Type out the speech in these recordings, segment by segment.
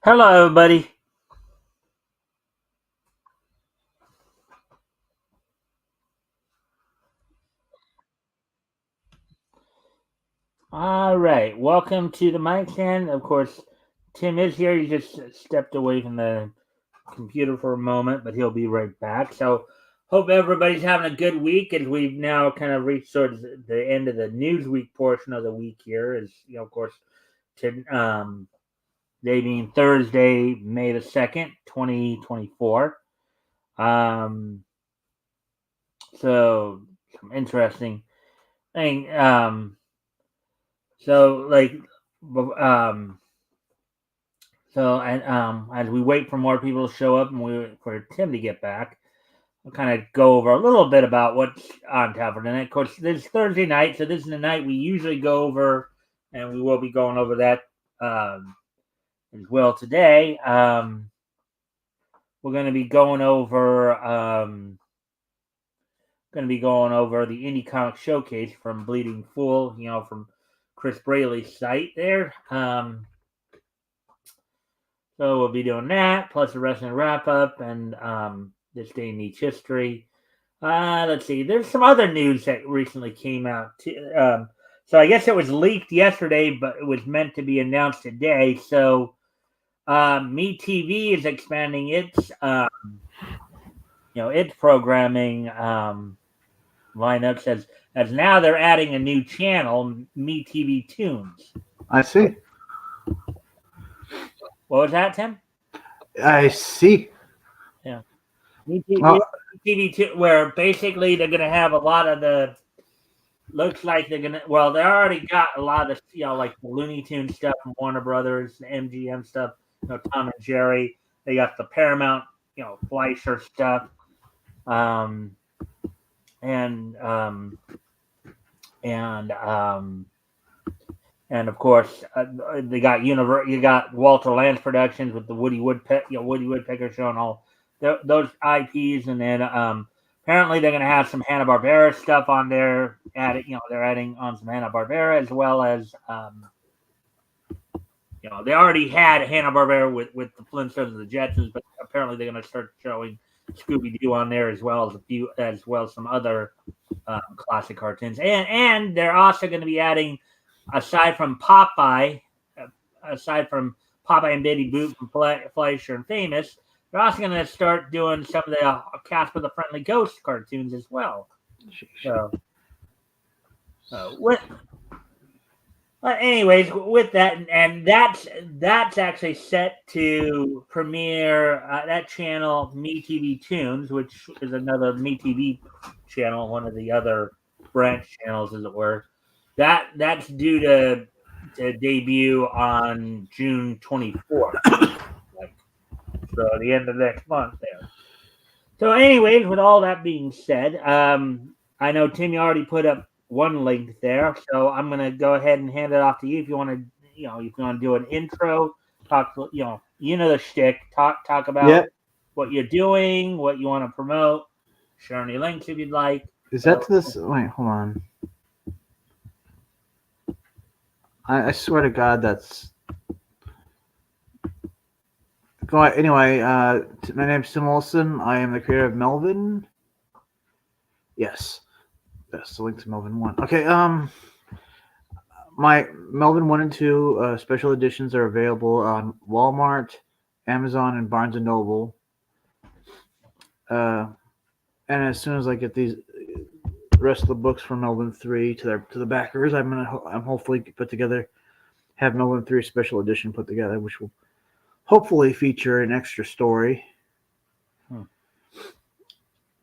Hello, everybody. All right, welcome to the Mikestand. Of course, Tim is here. He just stepped away from the computer for a moment, but he'll be right back. So, hope everybody's having a good week as we've now kind of reached sort of the end of the news week portion of the week here. Is of course, to day being Thursday, May 2nd, 2024. Um, so some interesting thing. So like um as we wait for more people to show up and we wait for Tim to get back, we'll kind of go over a little bit about what's on tap for tonight. Of course, this is Thursday night, so this is the night we usually go over, and we will be going over that as well today. We're going to be going over the Indie Comic Showcase from Bleeding Fool, from Chris Braley's site there. So we'll be doing that, plus the wrestling wrap up and this day in each history. Let's see. There's some other news that recently came out. So I guess it was leaked yesterday, but it was meant to be announced today. So MeTV is expanding its programming lineups as now they're adding a new channel, MeTV Tunes. I see. What was that, Tim? I see. Yeah. MeTV where basically they're going to have a lot of the. Looks like they're gonna. Well, they already got a lot of like the Looney Tunes stuff from Warner Brothers, the MGM stuff. Tom and Jerry. They got the Paramount, Fleischer stuff, and and and of course they got You got Walter Lantz Productions with the Woody Woodpecker Show and all those IPs, and then apparently they're going to have some Hanna-Barbera stuff on there. They're adding on some Hanna-Barbera as well as they already had Hanna-Barbera with the Flintstones and the Jetsons, but apparently they're going to start showing Scooby-Doo on there as well as some other classic cartoons, and they're also going to be adding, aside from Popeye and Betty Boop from Fleischer and Famous, they're also going to start doing some of the Casper the Friendly Ghost cartoons as well. So, anyways, with that, and that's actually set to premiere that channel, MeTV Tunes, which is another MeTV channel, one of the other branch channels, as it were. That's due to debut on June 24th, so the end of next month there. So, anyways, with all that being said, I know Tim, you already put up one link there, so I'm gonna go ahead and hand it off to you if you want to, if you want to do an intro, talk, the shtick, talk about what you're doing, what you want to promote, share any links if you'd like. Is that to this? Wait, hold on. I swear to God, that's. Go ahead. Anyway, my name's Tim Olson. I am the creator of Melvin. Yes, that's the link to Melvin 1. Okay. My Melvin 1 and 2 special editions are available on Walmart, Amazon, and Barnes and Noble. And as soon as I get these rest of the books from Melvin 3 to the backers, I'm hopefully have Melvin 3 special edition put together, which will hopefully feature an extra story.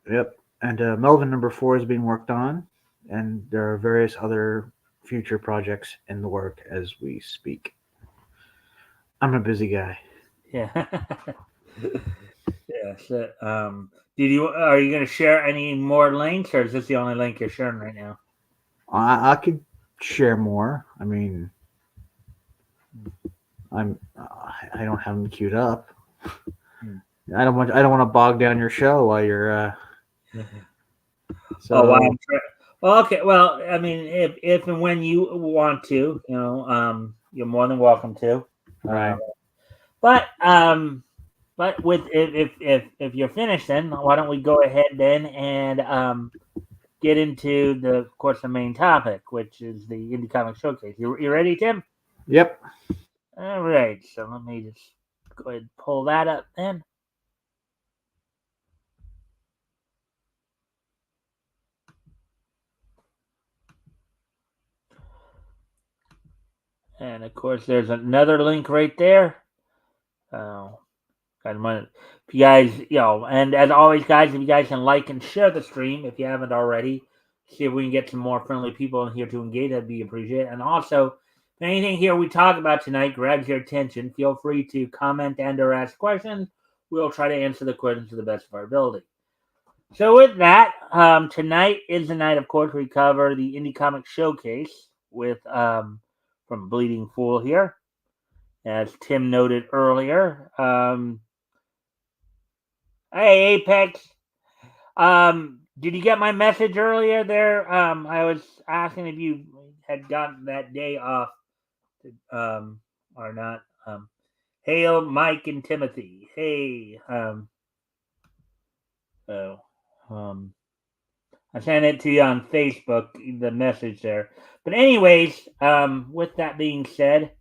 Yep. And Melvin number 4 is being worked on, and there are various other future projects in the work as we speak. I'm a busy guy. Yeah. Yeah. So, are you going to share any more links, or is this the only link you're sharing right now? I could share more. I mean, I don't have them queued up. I don't want to bog down your show while you're. So. Oh, wow. Well, okay. Well, I mean, if and when you want to, you're more than welcome to. Right. with if you're finished, then why don't we go ahead then and get into of course, the main topic, which is the Indie Comic Showcase. You ready, Tim? Yep. All right. So let me just go ahead and pull that up then. And of course, there's another link right there. If you guys, and as always, guys, if you guys can like and share the stream if you haven't already, see if we can get some more friendly people in here to engage. That'd be appreciated. And also, if anything here we talk about tonight grabs your attention, feel free to comment and/or ask questions. We'll try to answer the questions to the best of our ability. So with that, tonight is the night, of course, we cover the Indie Comic Showcase with from Bleeding Fool here, as Tim noted earlier. Hey, Apex. Did you get my message earlier there? I was asking if you had gotten that day off, or not. Hail, Mike and Timothy. Hey. Oh. I sent it to you on Facebook, the message there. But anyways, with that being said,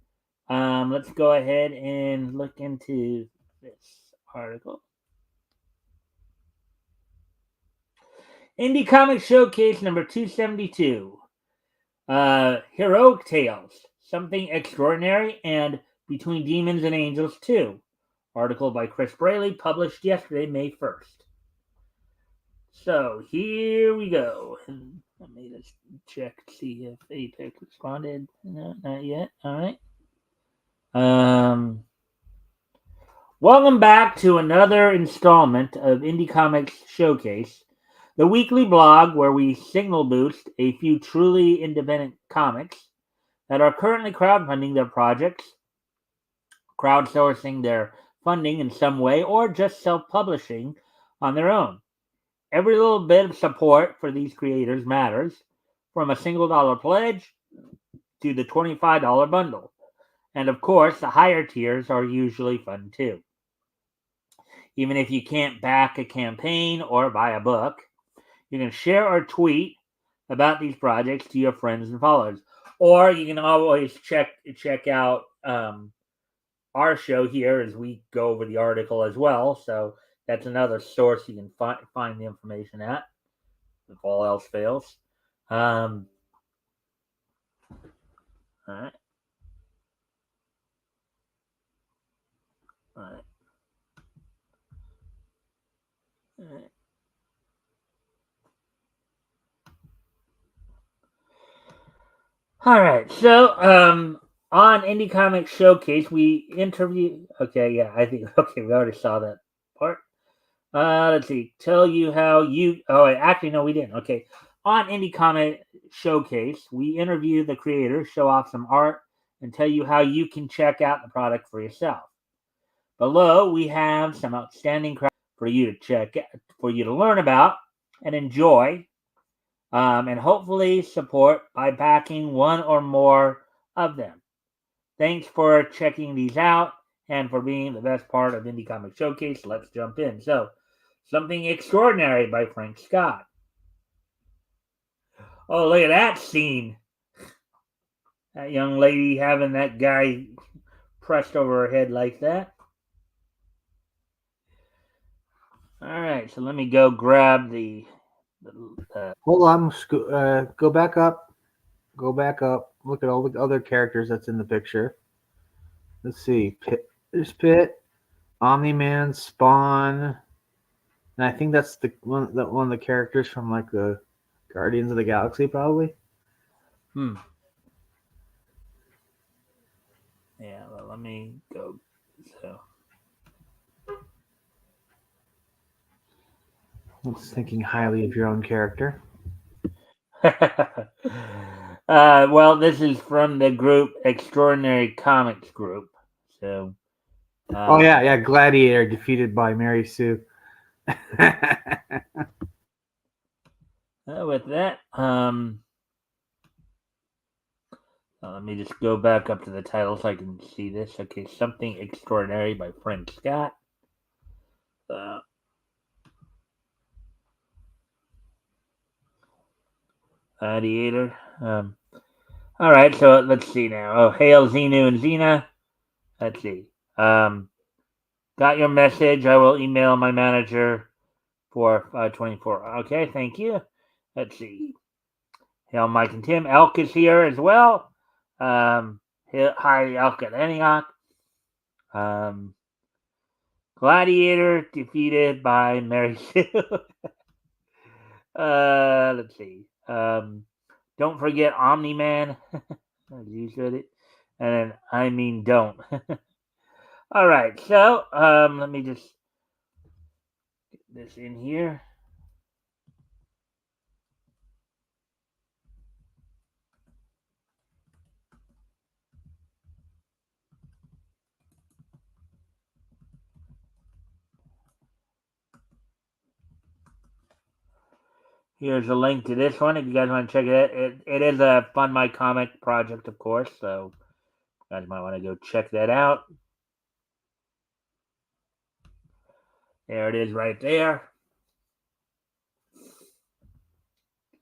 let's go ahead and look into this article. Indie Comic Showcase number 272. Heroic Tales, Something Extraordinary, and Between Demons and Angels 2. Article by Chris Braley, published yesterday, May 1st. So here we go. Let me just check to see if Apex responded. No, not yet. All right. Welcome back to another installment of Indie Comics Showcase, the weekly blog where we signal boost a few truly independent comics that are currently crowdfunding their projects, crowdsourcing their funding in some way, or just self-publishing on their own. Every little bit of support for these creators matters, from a single dollar pledge to the $25 bundle. And of course, the higher tiers are usually fun too. Even if you can't back a campaign or buy a book, you can share or tweet about these projects to your friends and followers. Or you can always check out our show here as we go over the article as well. So that's another source you can find the information at, if all else fails. All right. All right. All right. All right. So, on Indie Comics Showcase, we interview. Okay, yeah, I think. Okay, we already saw that part. Let's see. Tell you how you. Oh, actually, no, we didn't. Okay. On Indie Comic Showcase, we interview the creators, show off some art, and tell you how you can check out the product for yourself. Below, we have some outstanding crowd for you to for you to learn about and enjoy, and hopefully support by backing one or more of them. Thanks for checking these out and for being the best part of Indie Comic Showcase. Let's jump in. So, Something Extraordinary by Frank Scott. Oh, look at that scene. That young lady having that guy pressed over her head like that. All right, so let me go grab the. Hold on. Go back up. Go back up. Look at all the other characters that's in the picture. Let's see. There's Pit, Omni Man, Spawn, and I think that's one of the characters from like the Guardians of the Galaxy, probably. Yeah, well, let me go. So. Thinking highly of your own character. Well, this is from the group Extraordinary Comics Group. So. Oh yeah, Gladiator defeated by Mary Sue. With that, Let me just go back up to the title so I can see this. Okay, Something Extraordinary by Frank Scott. Gladiator. All right, so let's see now. Oh, hail Xenu and Xena. Let's see. Got your message. I will email my manager for 24. Okay, thank you. Let's see. Hail Mike and Tim. Elk is here as well. Hi, Elk and Antioch. Gladiator defeated by Mary Sue. Let's see. Don't forget Omni Man. You said it. And then I mean don't. All right. So let me just get this in here. Here's a link to this one if you guys want to check it out. It is a Fund My Comic project, of course, so you guys might want to go check that out. There it is right there.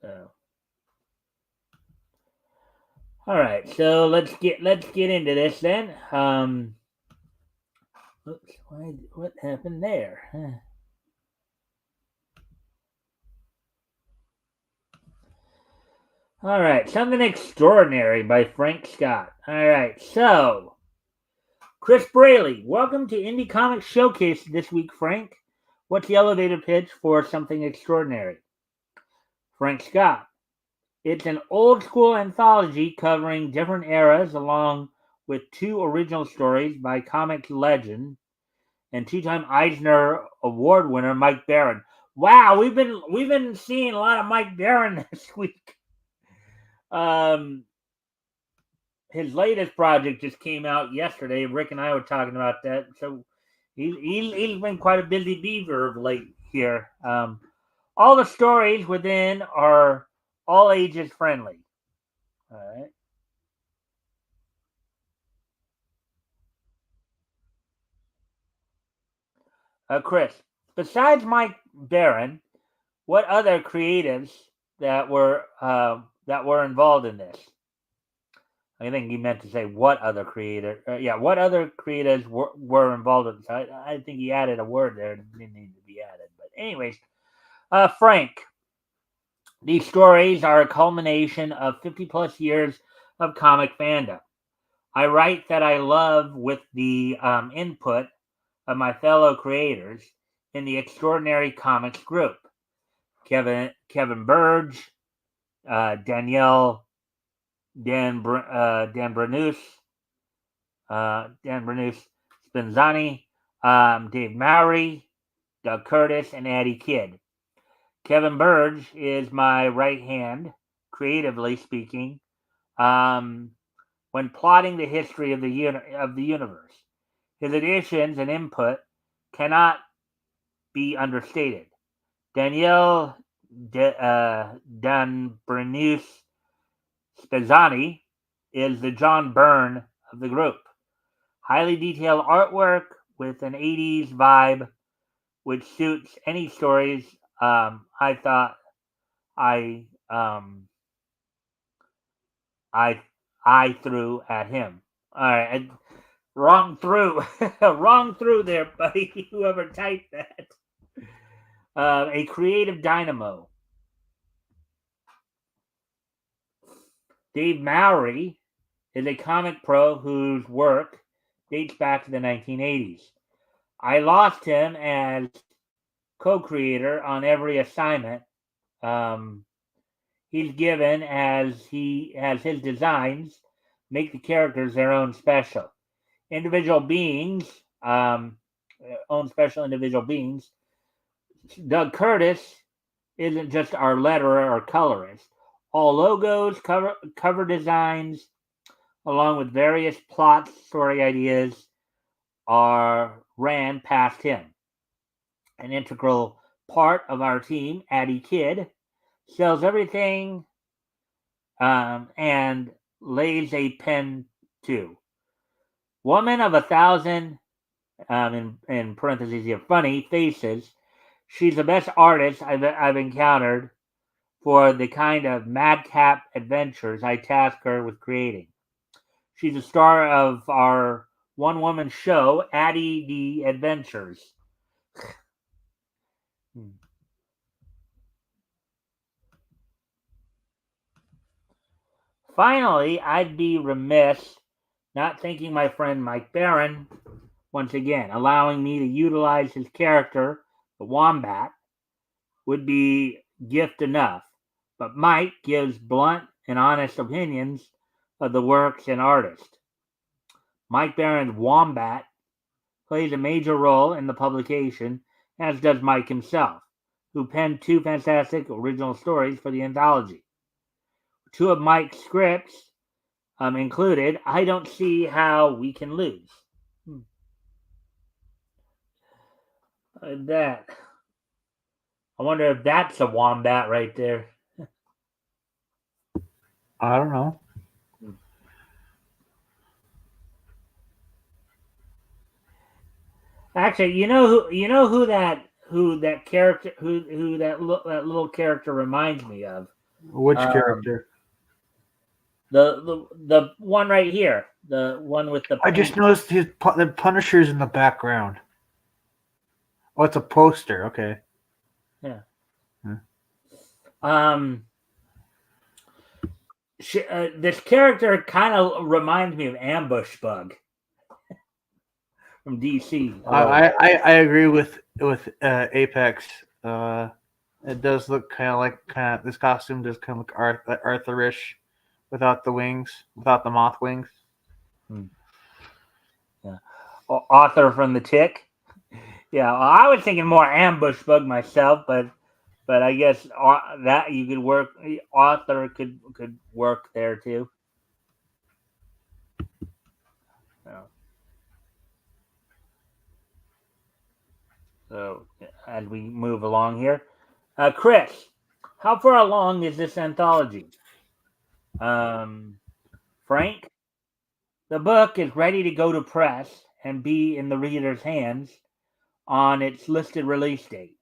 So. All right, so let's get into this then. Oops, what happened there? All right, Something Extraordinary by Frank Scott. All right, so Chris Braley, welcome to Indie Comics Showcase this week, Frank. What's the elevator pitch for Something Extraordinary? Frank Scott. It's an old school anthology covering different eras along with 2 original stories by comics legend and 2-time Eisner Award winner Mike Baron. Wow, we've been seeing a lot of Mike Baron this week. His latest project just came out yesterday. Rick and I were talking about that. So he's been quite a busy beaver of late here. All the stories within are all ages friendly. All right. Chris, besides Mike Baron, what other creatives that were involved in this? I think he meant to say what other creator. What other creators were involved in this? I think he added a word there that didn't need to be added. But anyways, Frank, these stories are a culmination of 50 plus years of comic fandom. I write that I love with the input of my fellow creators in the Extraordinary Comics group. Kevin Burge, Danielle Dan Brenus Spinzani, Dave Mowry, Doug Curtis, and Addie Kidd. Kevin Burge is my right hand, creatively speaking, when plotting the history of the universe. His additions and input cannot be understated. Danielle Dan Brenus Spezzani is the John Byrne of the group. Highly detailed artwork with an 80s vibe, which suits any stories I thought I threw at him. All right, wrong through, wrong through there, buddy. Whoever typed that. A creative dynamo. Dave Mowry is a comic pro whose work dates back to the 1980s. I lost him as co-creator on every assignment he's given, as his designs make the characters their own special individual beings. Own special individual beings. Doug Curtis isn't just our letterer or colorist. All logos, cover designs, along with various plots, story ideas, are ran past him. An integral part of our team, Addie Kidd, sells everything and lays a pen to. Woman of 1,000, in parentheses here, funny faces. She's the best artist I've encountered for the kind of madcap adventures I task her with creating. She's the star of our one-woman show, Addie the Adventures. Finally, I'd be remiss not thanking my friend Mike Barron once again. Allowing me to utilize his character, the Wombat, would be gift enough. But Mike gives blunt and honest opinions of the works and artist. Mike Barron's Wombat plays a major role in the publication, as does Mike himself, who penned 2 fantastic original stories for the anthology. 2 of Mike's scripts included I Don't See How We Can Lose. That. I wonder if that's a wombat right there. I don't know. Actually, you know who that character who that little character reminds me of. Which character? The one right here, the one with the. I just noticed the Punisher's in the background. Oh, it's a poster. Okay. Yeah. This character kind of reminds me of Ambush Bug from DC. I agree with Apex. It does look kind of this costume does kind of look Arthurish, without the wings, without the moth wings. Yeah, Arthur from the Tick. Yeah, well, I was thinking more Ambush Bug myself, but I guess that you could work. Arthur could work there too. So as we move along here, Chris, how far along is this anthology? Frank, the book is ready to go to press and be in the reader's hands on its listed release date.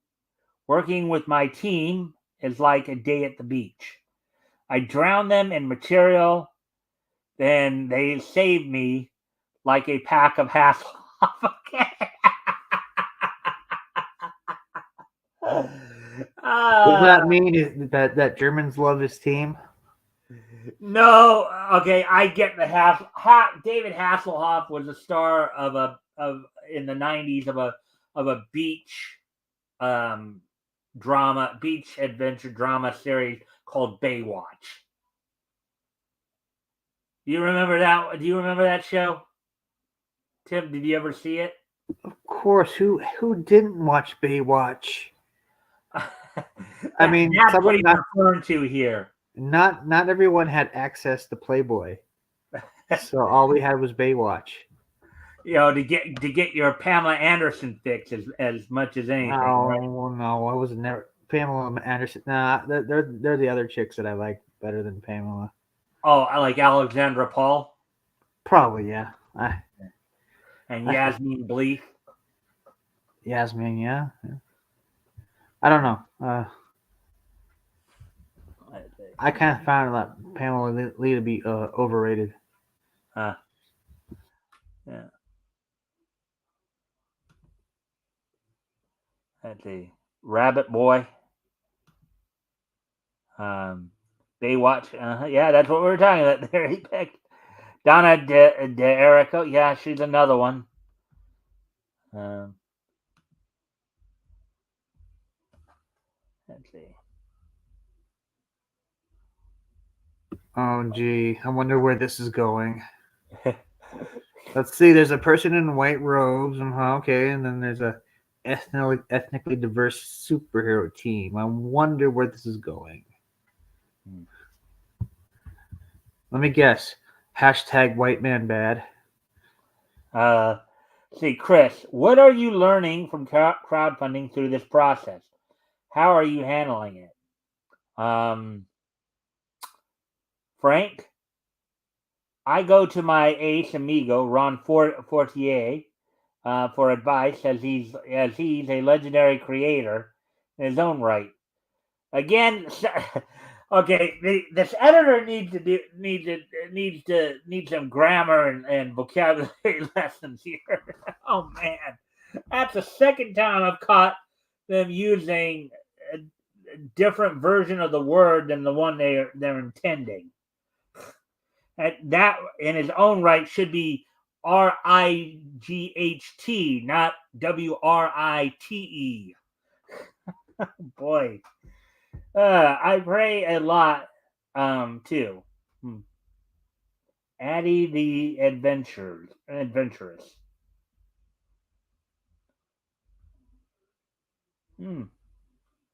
Working with my team is like a day at the beach. I drown them in material, then they save me like a pack of Hasselhoff. Does that mean that Germans love his team? No, okay, I get the David Hasselhoff was a star of in the 90s of a beach beach adventure drama series called Baywatch. Do you remember that show? Tim, did you ever see it? Of course. Who didn't watch Baywatch? I mean, that's what he's referring to here. Not everyone had access to Playboy, so all we had was Baywatch. You know, to get your Pamela Anderson fix as much as anything. No, right? No, I was never Pamela Anderson. Nah, they're the other chicks that I like better than Pamela. Oh, I like Alexandra Paul. Probably, yeah. And Yasmin Bleeth. Yasmin, yeah. I don't know. I kind of found that Pamela Lee to be overrated. Yeah. Let's see. Rabbit Boy. Baywatch. Yeah, that's what we were talking about there. He picked Donna D'Erico. Yeah, she's another one. Let's see. Oh, gee. I wonder where this is going. Let's see. There's a person in white robes. Okay. And then there's a ethnically diverse superhero team. I wonder where this is going. Let me guess. Hashtag white man bad. See, Chris, what are you learning from crowdfunding through this process? How are you handling it? Frank, I go to my ace amigo Ron Fortier for advice, as he's a legendary creator in his own right. Again, okay, this editor needs some grammar and vocabulary lessons here. Oh man, that's the second time I've caught them using a different version of the word than the one they're intending. That in his own right should be RIGHT, not WRITE. Boy, I pray a lot, too. Addie the adventurous. Hmm.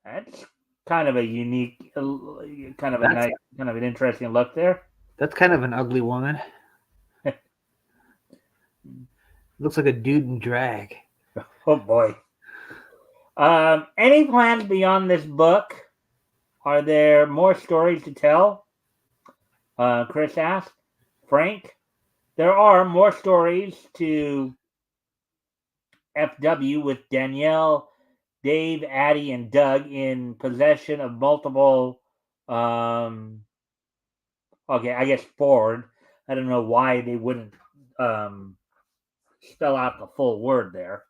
That's kind of a unique, kind of a That's nice, kind of an interesting look there. that's kind of an ugly woman. Looks like a dude in drag. Oh boy. Any plans beyond this book? Are there more stories to tell? Chris asked. Frank, there are more stories to FW with Danielle, Dave, Addie, and Doug in possession of multiple. Um, okay, I guess forward. I don't know why they wouldn't um, spell out the full word there,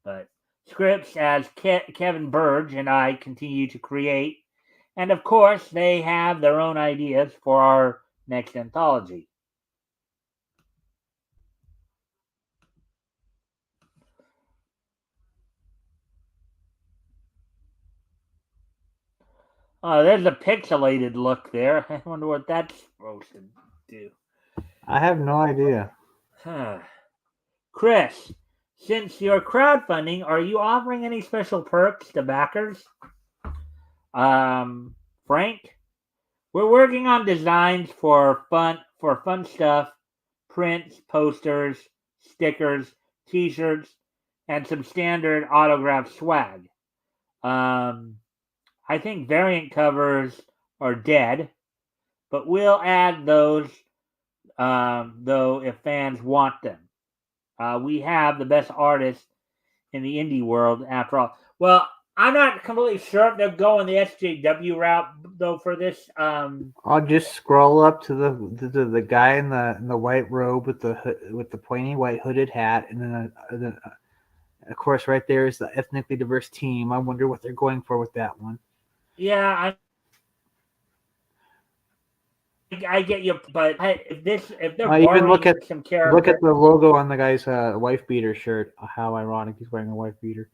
but scripts as Kevin Burge and I continue to create, and of course they have their own ideas for our next anthology. There's a pixelated look there. I wonder what that's supposed to do. I have no idea. Chris, since you're crowdfunding, are you offering any special perks to backers? Frank, we're working on designs for fun stuff, prints, posters, stickers, T-shirts, and some standard autograph swag. Um, I think variant covers are dead, but we'll add those though if fans want them. We have the best artists in the indie world after all. Well, I'm not completely sure if they're going the SJW route though for this. I'll just scroll up to the guy in the white robe with the pointy white hooded hat, and then of course right there is the ethnically diverse team. I wonder what they're going for with that one. Yeah, I get you, but if they're Even look borrowing at some character, the logo on the guy's wife beater shirt. How ironic, he's wearing a wife beater.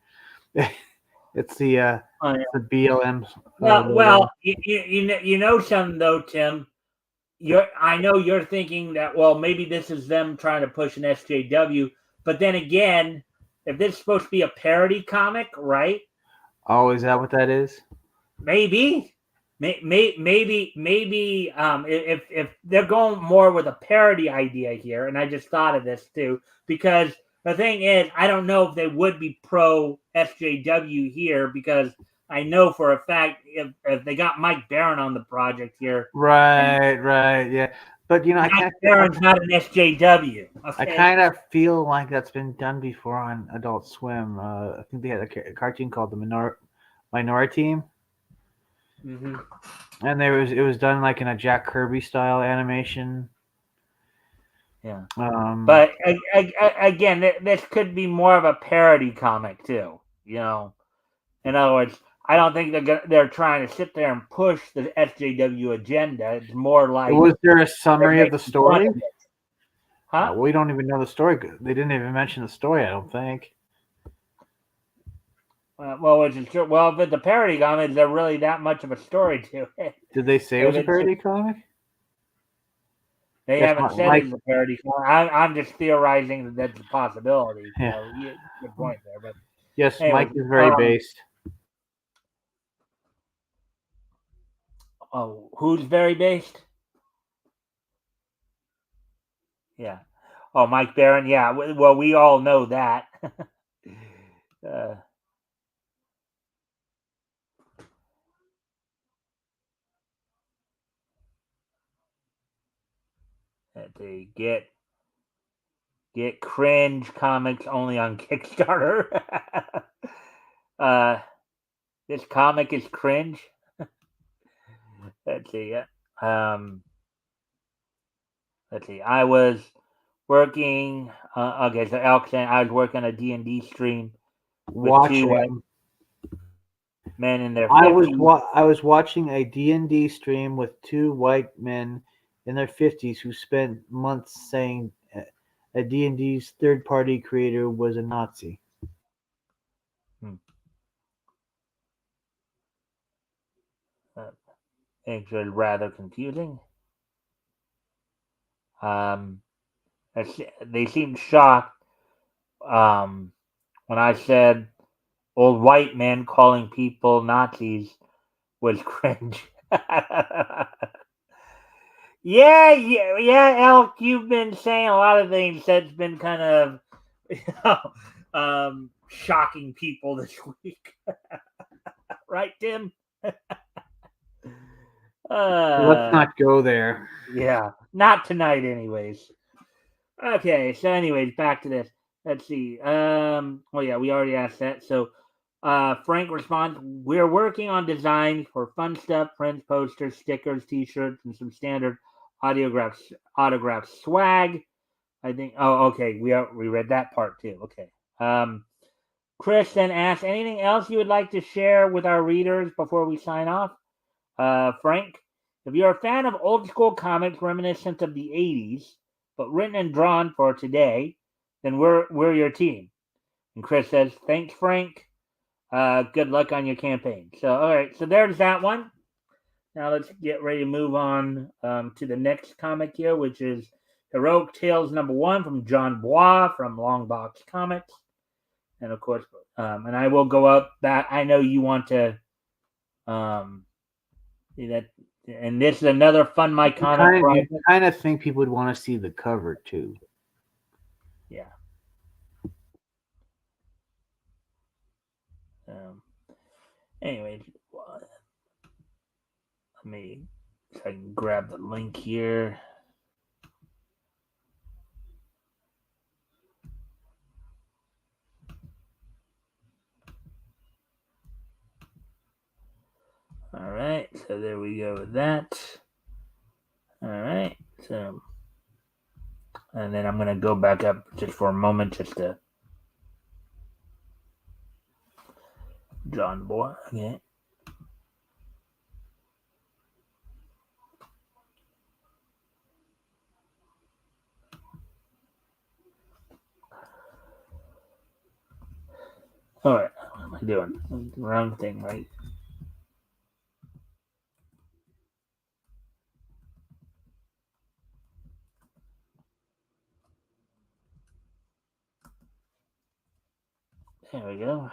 It's yeah. the BLM logo. Well, you know something though, Tim. I know you're thinking that maybe this is them trying to push an SJW, but then again, if this is supposed to be a parody comic, right? Oh, is that what that is? Maybe, if they're going more with a parody idea here, and I just thought of this too, because the thing is, I don't know if they would be pro SJW here, because I know for a fact if they got Mike Barron on the project here, Right, yeah. But Mike Barron's not an SJW. Okay? I kind of feel like that's been done before on Adult Swim. I think they had a cartoon called the Minority Team. Mm-hmm. And it was done like in a Jack Kirby style animation. Yeah. But again, this could be more of a parody comic too. In other words, I don't think they're trying to sit there and push the SJW agenda. It's more like, was there a summary of the story? Huh? We don't even know the story. They didn't even mention the story, I don't think. If it's a parody comic, is there really that much of a story to it? Did they say it was a parody comic? They haven't said it's a parody comic. I'm just theorizing that that's a possibility. Yeah. So, good point there. But yes, anyway, Mike is very based. Oh, who's very based? Yeah. Oh, Mike Barron. Yeah. Well, we all know that. Let's see. Get cringe comics only on Kickstarter. uh, this comic is cringe. Let's see. Let's see. I was working. Okay, so Elk saying I was working on a D&D stream with two white Watching. men in their I 50s. was watching a D&D stream with two white men in their 50s who spent months saying a D&D's third-party creator was a Nazi. Things were rather confusing. They seemed shocked when I said old white men calling people Nazis was cringe. Yeah, Elk. You've been saying a lot of things that's been kind of shocking people this week, right, Tim? Let's not go there. Yeah, not tonight, anyways. Okay, so anyways, back to this. Let's see. Oh yeah, we already asked that. So, Frank responds, "We're working on designs for fun stuff: prints, posters, stickers, T-shirts, and some standard autograph swag." I think. Oh, okay. We read that part too. Okay. Chris then asks, "Anything else you would like to share with our readers before we sign off?" Frank, if you're a fan of old school comics reminiscent of the '80s, but written and drawn for today, then we're your team. And Chris says, "Thanks, Frank. Good luck on your campaign." So, all right. So there's that one. Now let's get ready to move on to the next comic here, which is Heroic Tales #1 from John Bois from Longbox Comics, and of course, and I will go up that. I know you want to see that, and this is another Fun My Comic project. You kind of think people would want to see the cover too. Yeah. Anyways, let me so I can grab the link here. All right, so there we go with that. All right, so and then I'm gonna go back up just for a moment, just to John Boy. Okay. All right, what am I doing? Wrong thing, right? There we go.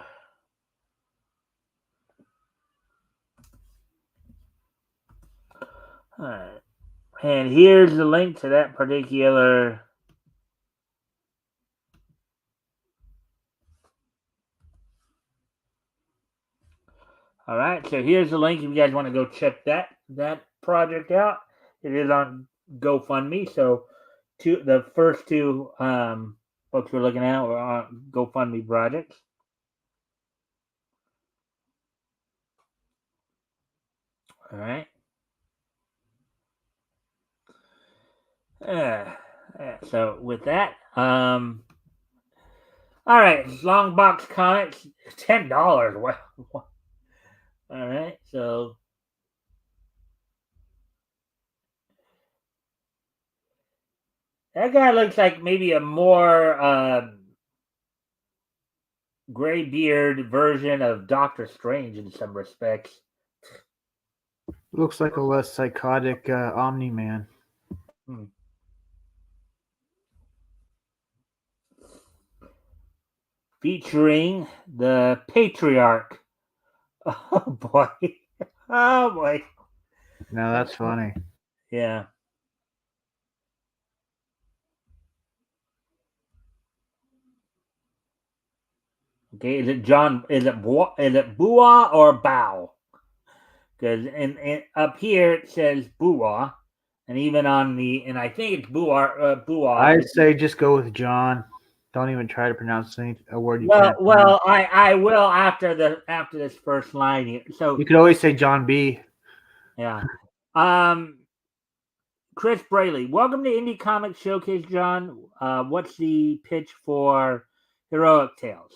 All right, and here's the link to that particular. All right, so here's the link if you guys want to go check that project out. It is on GoFundMe. So the first two books we're looking at were on GoFundMe projects. All right. So with that, all right, long box comics, $10. Well, all right, so that guy looks like maybe a more gray beard version of Doctor Strange in some respects. Looks like a less psychotic Omni Man. Featuring the Patriarch. Oh boy. Oh boy. Now that's funny. Yeah. Okay, is it John? Is it Bua or Bow? Because in up here it says Bua, And even and I think it's Buar. I say just go with John. Don't even try to pronounce a word you Well, can't pronounce. I will after this first line here. So You could always say John B. yeah, Chris Braley, welcome to Indie Comic Showcase, John. What's the pitch for Heroic Tales?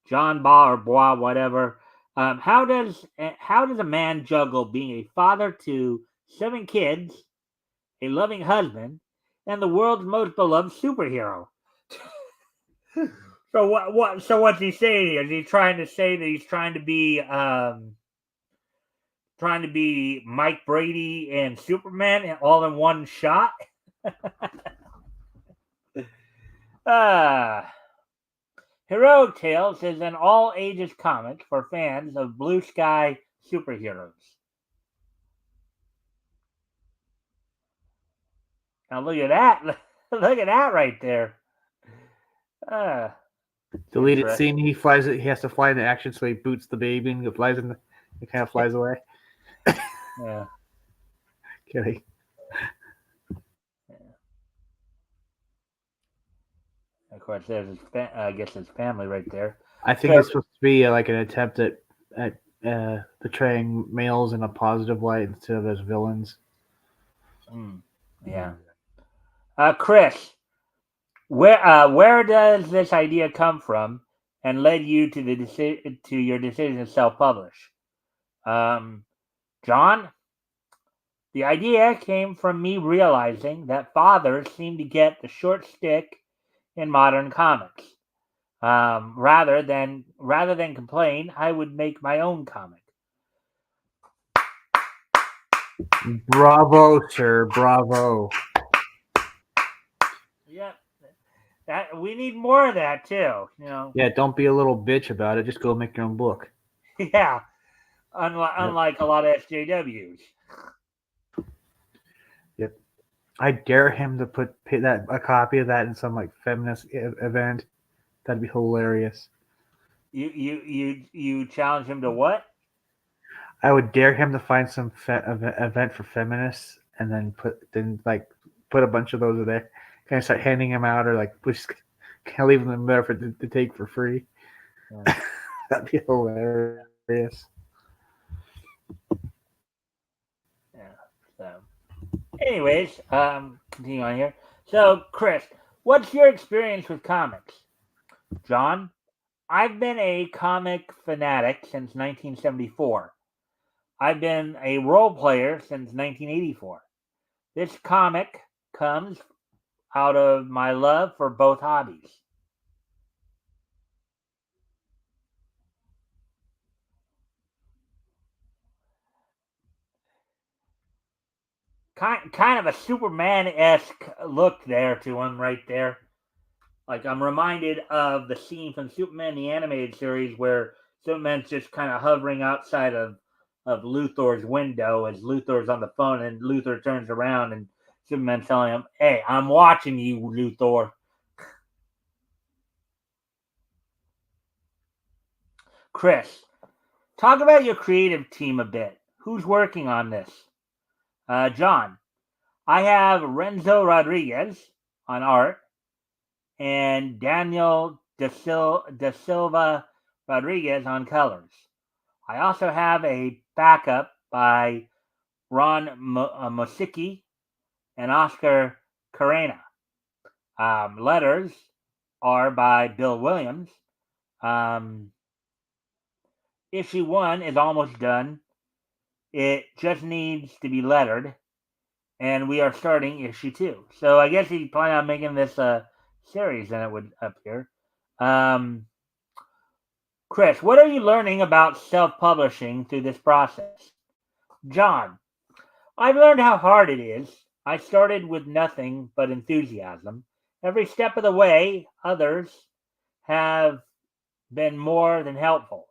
John Ba or Bois, whatever. How does a man juggle being a father to 7 kids, a loving husband, and the world's most beloved superhero? So what's he saying here? Is he trying to say that he's trying to be Mike Brady and Superman all in one shot? uh Heroic Tales is an all ages comic for fans of blue sky superheroes. Now look at that. Look at that right there. Uh Deleted scene. He flies it. He has to fly into action, so he boots the baby and it flies in. It kind of flies away. Yeah. Kidding. Of course, there's I guess his family right there. I think it's supposed to be like an attempt at portraying males in a positive light instead of as villains. Yeah. Chris, where does this idea come from, and led you to your decision to self-publish? John, the idea came from me realizing that fathers seem to get the short stick in modern comics. Rather than complain, I would make my own comic. Bravo, sir. Bravo. Yep. That we need more of that too. You know. Yeah, don't be a little bitch about it. Just go make your own book. Yeah. Unlike a lot of SJWs. Yep. I dare him to put a copy of that in some like feminist event. That'd be hilarious. You challenge him to what? I would dare him to find some event for feminists, and then put a bunch of those there. Kind of start handing them out, or like just kind of leaving them there to take for free. Yeah. That'd be hilarious. Yeah. So, anyways, continue on here. So, Chris, what's your experience with comics? John, I've been a comic fanatic since 1974. I've been a role player since 1984. This comic comes out of my love for both hobbies. Kind of a Superman-esque look there to him right there. Like I'm reminded of the scene from Superman the animated series where Superman's just kind of hovering outside of Luthor's window as Luthor's on the phone, and Luthor turns around and Superman's telling him, "Hey, I'm watching you, Luthor." Chris, talk about your creative team a bit. Who's working on this? John, I have Renzo Rodriguez on art and Daniel da Silva Rodriguez on colors. I also have a backup by Ron Mosicki and Oscar Carrena. Letters are by Bill Williams. Issue 1 is almost done. It just needs to be lettered. And we are starting issue 2. So I guess he planned on making this a series, then it would appear. Chris, what are you learning about self-publishing through this process? John, I've learned how hard it is. I started with nothing but enthusiasm. Every step of the way, others have been more than helpful.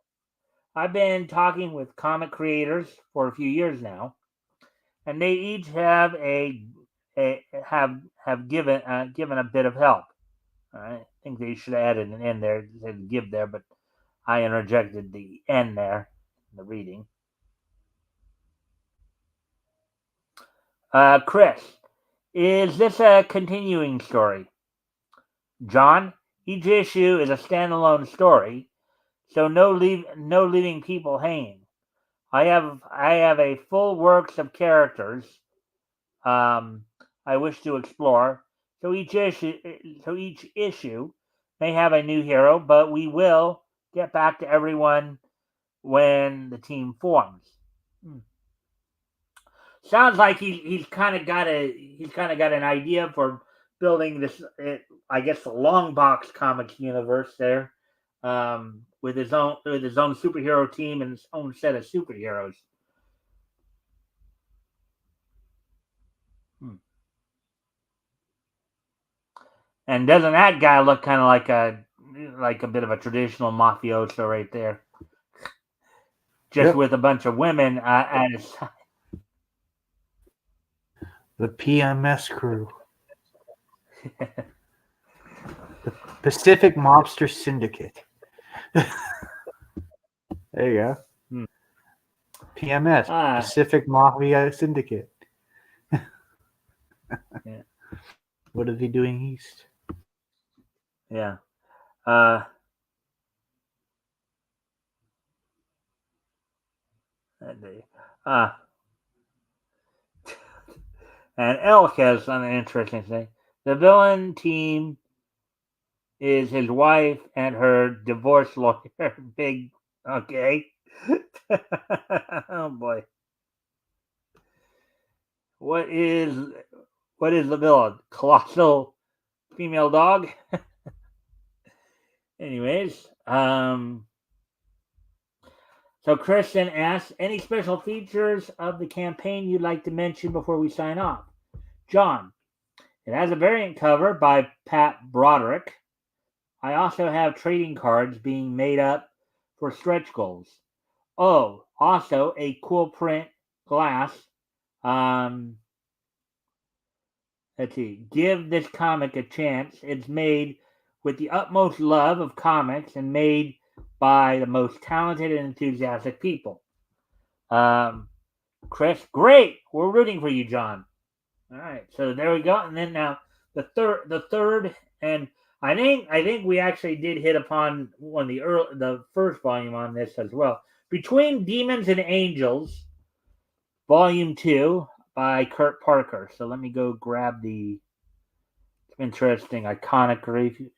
I've been talking with comic creators for a few years now, and they each have have given a bit of help. I think they should have added an end there, said give there, but I interjected the end there in the reading. Chris, is this a continuing story? John, each issue is a standalone story, so no leaving people hanging. I have a full works of characters um, I wish to explore. So each issue may have a new hero, but we will get back to everyone when the team forms. Hmm. Sounds like he's kind of got an idea for building this. I guess the long box comics universe there, with his own superhero team and his own set of superheroes. Hmm. And doesn't that guy look kind of like a bit of a traditional mafioso right there, just Yep. with a bunch of women at his side? The PMS crew. The Pacific Mobster Syndicate. There you go. Hmm. PMS. Pacific Mafia Syndicate. Yeah. What are they doing east? Yeah. Uh, uh, and Elk has an interesting thing. The villain team is his wife and her divorce lawyer. Big, okay. Oh boy. What is what is the villain? Colossal female dog. Anyways, so Kristen asks, any special features of the campaign you'd like to mention before we sign off? John, it has a variant cover by Pat Broderick. I also have trading cards being made up for stretch goals. Oh, also a cool print glass. Um, let's see. Give this comic a chance. It's made with the utmost love of comics and made by the most talented and enthusiastic people. Um, Chris, great. We're rooting for you, John. All right, so there we go. And then now the third, and I think we actually did hit upon the first volume on this as well. Between Demons and Angels, Volume 2 by Kurt Parker. So let me go grab the interesting iconography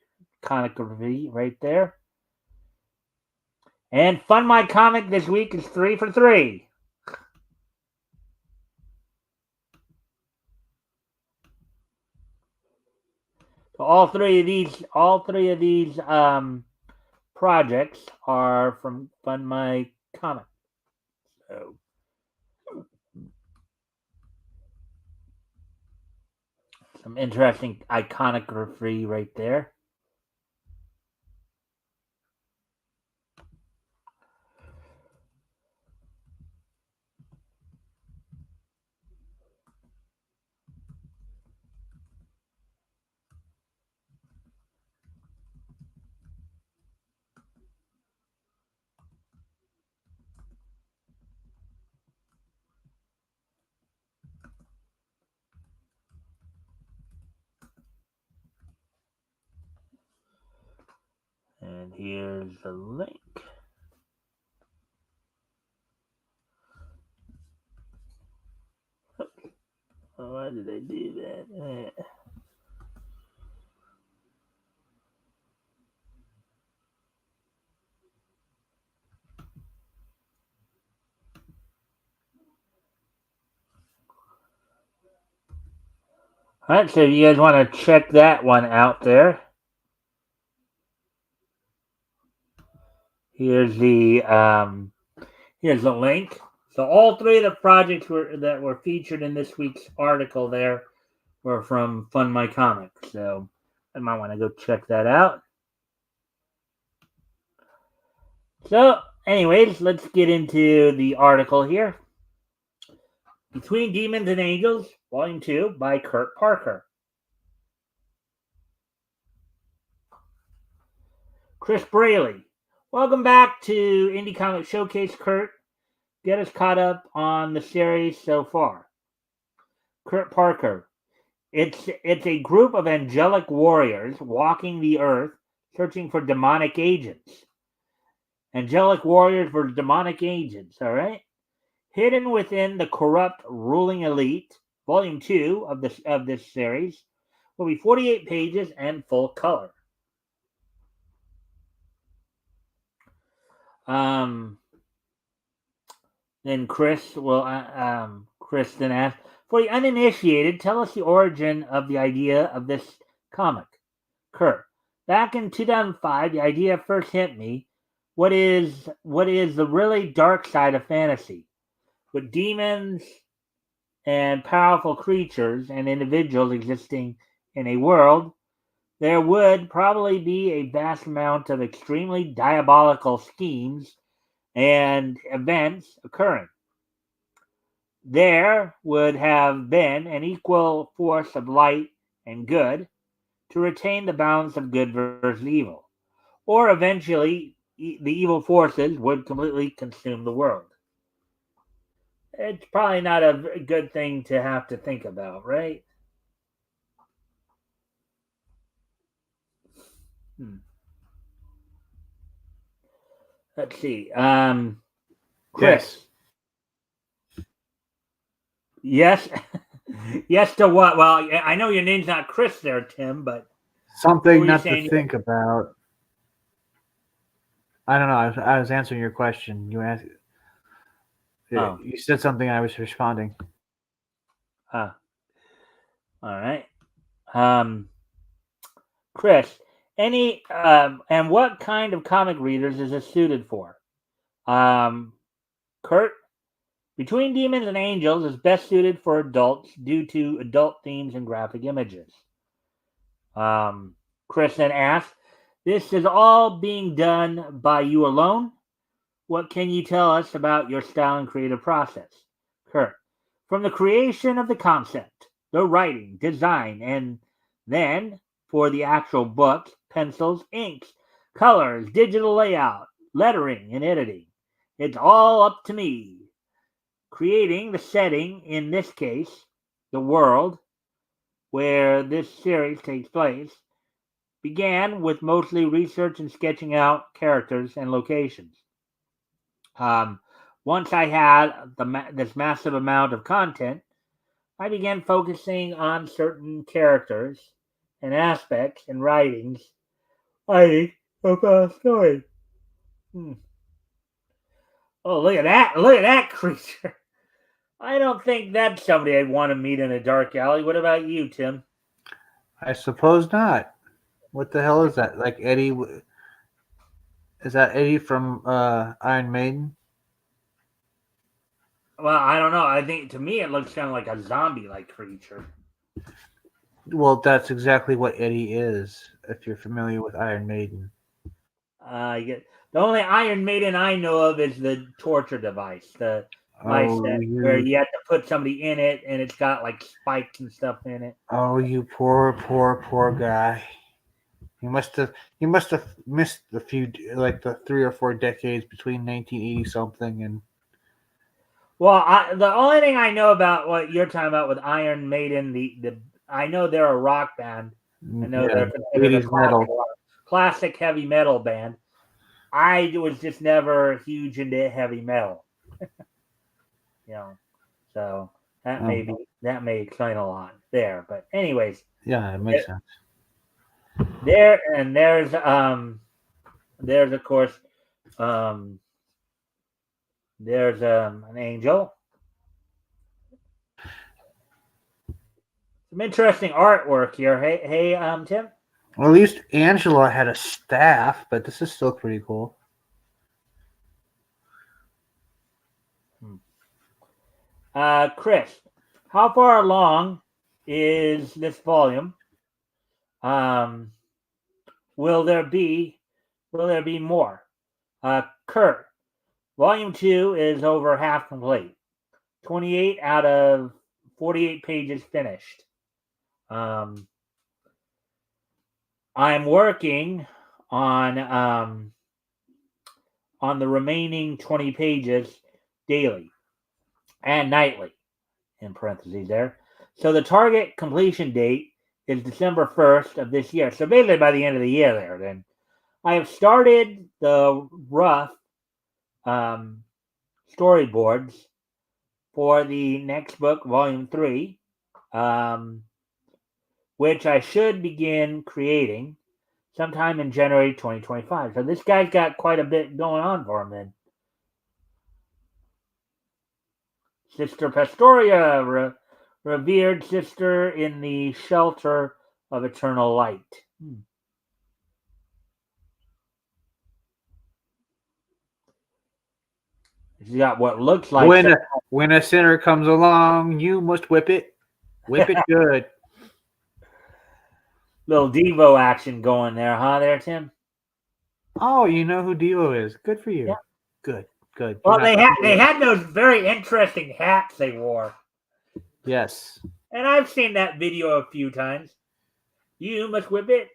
right there. And Fun My Comic this week is 3 for 3. So all three of these projects are from Fun My Comic. So some interesting iconography right there. And here's the link. Why did I do that? All right, so if you guys want to check that one out there, here's the link. So all three of the projects that were featured in this week's article there were from Fun My Comic. So I might want to go check that out. So, anyways, let's get into the article here. Between Demons and Angels, Volume 2 by Kurt Parker. Chris Braley. Welcome back to Indie Comic Showcase, Kurt. Get us caught up on the series so far. Kurt Parker. It's a group of angelic warriors walking the earth searching for demonic agents. Angelic warriors for demonic agents, all right? Hidden within the corrupt ruling elite, volume 2 of this series, will be 48 pages and full color. Then Chris then asked, for the uninitiated, tell us the origin of the idea of this comic. Kurt, back in 2005, the idea first hit me. What is the really dark side of fantasy? With demons and powerful creatures and individuals existing in a world, there would probably be a vast amount of extremely diabolical schemes and events occurring. There would have been an equal force of light and good to retain the balance of good versus evil. Or eventually, the evil forces would completely consume the world. It's probably not a good thing to have to think about, right? Let's see. Chris. Yes. Yes to what? Well, I know your name's not Chris there, Tim, but something not to think about. I don't know. I was answering your question. You asked. Oh. You said something. I was responding. All right. Chris, and what kind of comic readers is this suited for? Kurt, Between Demons and Angels is best suited for adults due to adult themes and graphic images. Chris then asked, this is all being done by you alone? What can you tell us about your style and creative process? Kurt, from the creation of the concept, the writing, design, and then for the actual books, pencils, inks, colors, digital layout, lettering, and editing. It's all up to me. Creating the setting, in this case, the world where this series takes place, began with mostly research and sketching out characters and locations. Once I had this massive amount of content, I began focusing on certain characters and aspects and writing of a story. Oh, look at that! Look at that creature! I don't think that's somebody I'd want to meet in a dark alley. What about you, Tim? I suppose not. What the hell is that? Like Eddie? Is that Eddie from Iron Maiden? Well, I don't know. I think to me it looks kind of like a zombie-like creature. Well, that's exactly what Eddie is. If you're familiar with Iron Maiden. The only Iron Maiden I know of is the torture device, the device where you have to put somebody in it, and it's got like spikes and stuff in it. Oh, you poor guy! You must have missed a few, like the 3 or 4 decades between 1980 something and. Well, the only thing I know about what you're talking about with Iron Maiden, I know they're a rock band. I know they're considered a classic heavy metal band. I was just never huge into heavy metal. So that may explain a lot there. But anyways, yeah, it makes sense. There's of course there's an angel. Some interesting artwork here. Hey, Tim. Well, at least Angela had a staff, but this is still pretty cool. Chris, how far along is this volume? Will there be more? Kurt, volume 2 is over half complete. 28 out of 48 pages finished. I'm working on the remaining 20 pages daily and nightly, in parentheses there. So the target completion date is December 1st of this year. So basically by the end of the year there, then. I have started the rough storyboards for the next book, Volume 3, um, which I should begin creating sometime in January 2025. So this guy's got quite a bit going on for him then. Sister Pastoria, revered sister in the shelter of eternal light. She's got what looks like when a sinner comes along, you must whip it good. little Devo action going there, huh? There, Tim. Oh, you know who Devo is. Good for you. Yeah. Good. Well, they had those very interesting hats they wore. Yes. And I've seen that video a few times. You must whip it.